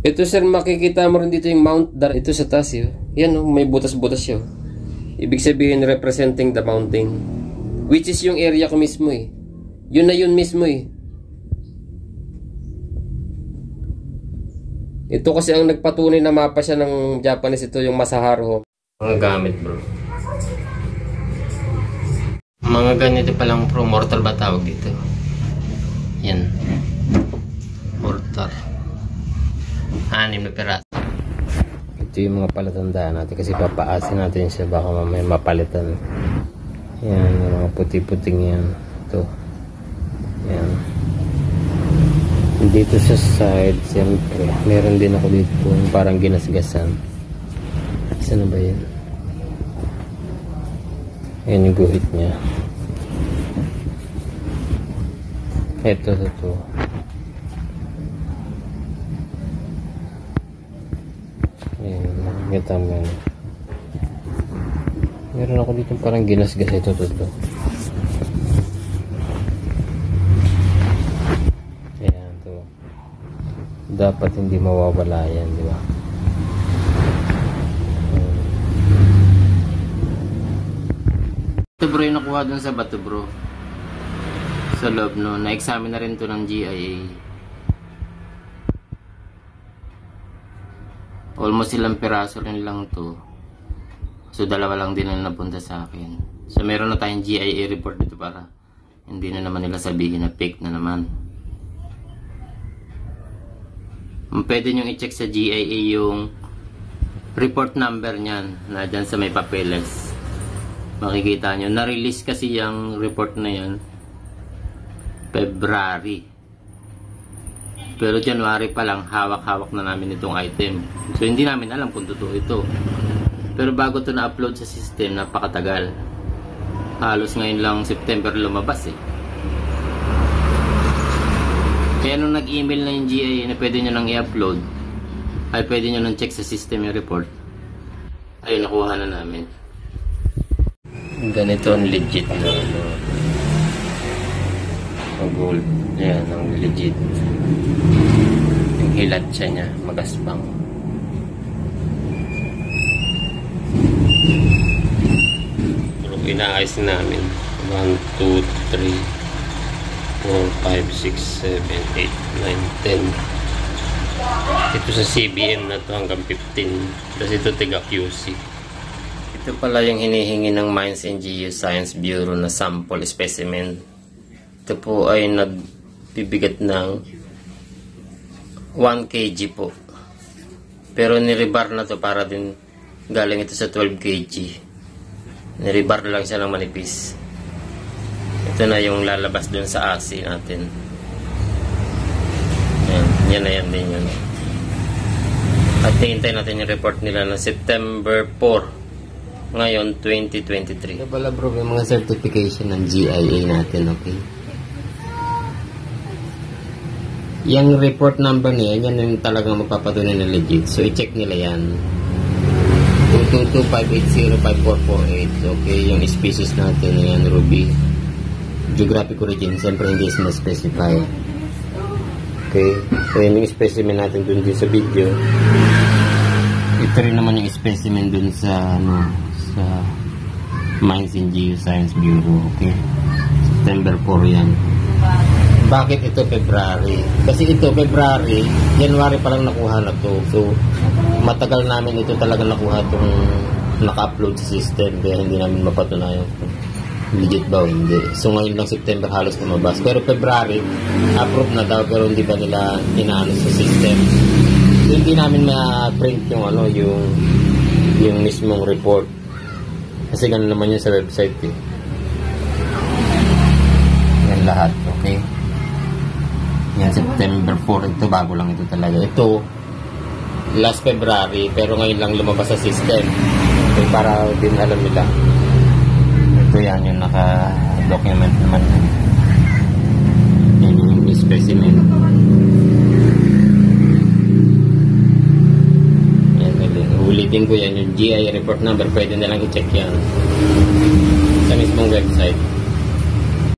Ito sir, makikita mo rin dito yung mount ito sa taas yun. Yan oh, may butas-butas yun. Ibig sabihin representing the mountain. Which is yung area ko mismo eh. Yun na yun mismo eh. Ito kasi ang nagpatunay na mapa siya ng Japanese, ito yung Masaharu. Mga gamit bro. Mga ganito palang pro, mortar ba tawag dito? Yan. Mortar. 6 na piraso. Ito yung mga palatandaan natin kasi papaasin natin siya baka mamaya mapalitan. Yan, yung mga puti-puting yan. Ito. Yan. Dito sa side, siyempre, meron din ako dito yung parang ginasgasan. Saan na ba yan? Yan yung guhit niya. Ito. Yan, nakikita mo yan. Meron ako dito parang ginasgas ito. Ayan, to. Dapat hindi mawawala yan, di ba? Ito bro yung nakuha dun sa bato bro. Sa loob no. Na-examine na rin to ng GIA. Almost ilang piraso rin lang to. So dalawa lang din ang napunta sa akin. So meron na tayong GIA report dito para hindi na naman nila sabihin na fake na naman. Pwede nyo i-check sa GIA yung report number nyan na dyan sa may papeles. Makikita nyo. Na-release kasi yung report na yan February. Pero January pa lang hawak-hawak na namin itong item. So hindi namin alam kung totoo ito. Pero bago ito na-upload sa system, napakatagal. Halos ngayon lang September lumabas eh. Kaya nung nag-email na yung GIA na pwede nyo nang i-upload, ay pwede nyo nang check sa system yung report. Ayun, nakuha na namin. Ganito ang legit na ang gold. Yan, ang legit. Yung hilat siya niya, magaspang. Pero inaayos namin. 1, 2, 3, 4, 5, 6, 7, 8, 9, 10. Ito sa CBM na to hanggang 15. Tapos ito tiga QC. Ito pala yung hinihingi ng Mines and Geoscience Bureau na sample specimen. Ito po ay nagbibigat ng 1 kg po. Pero nirebar na to para din galing ito sa 12 kg. Nirebar lang siya ng manipis. Ito na yung lalabas dun sa ASI natin. Yan na yan din yun. At hintay natin yung report nila na September 4 ngayon 2023. Ito pala bro, yung mga certification ng GIA natin, okay? Yung report number niya, yan yung talagang magpapatunay na legit. So, i-check nila yan. 222-580-5448. Okay, yung species natin, yan, ruby. Geographic origin, siyempre hindi na-specify. Okay, so yun yung specimen natin dun sa video. Ito rin naman yung specimen dun sa, sa Mines and Geoscience Bureau. Okay, September 4 yan. Bakit ito February? Kasi ito February, January pa lang nakuha na to. So, matagal namin ito talaga nakuha itong naka-upload sa system. Kaya hindi namin mapatunayan kung legit ba o hindi. So, ngayon lang September halos lumabas. Pero February, approve na daw pero hindi ba nila inaano sa system. So, hindi namin ma-print yung yung mismong report. Kasi ganun naman yun sa website eh. Yan lahat, okay? Yan, September 4. Ito, bago lang ito talaga. Ito, last February, pero ngayon lang lumabas sa system. Okay, para din alam nila. Ito yan, yung naka-document naman. Yan yung specimen. Yan, ulitin ko yan. Yung GIA report number, pwede na lang i-check yan sa mismong website.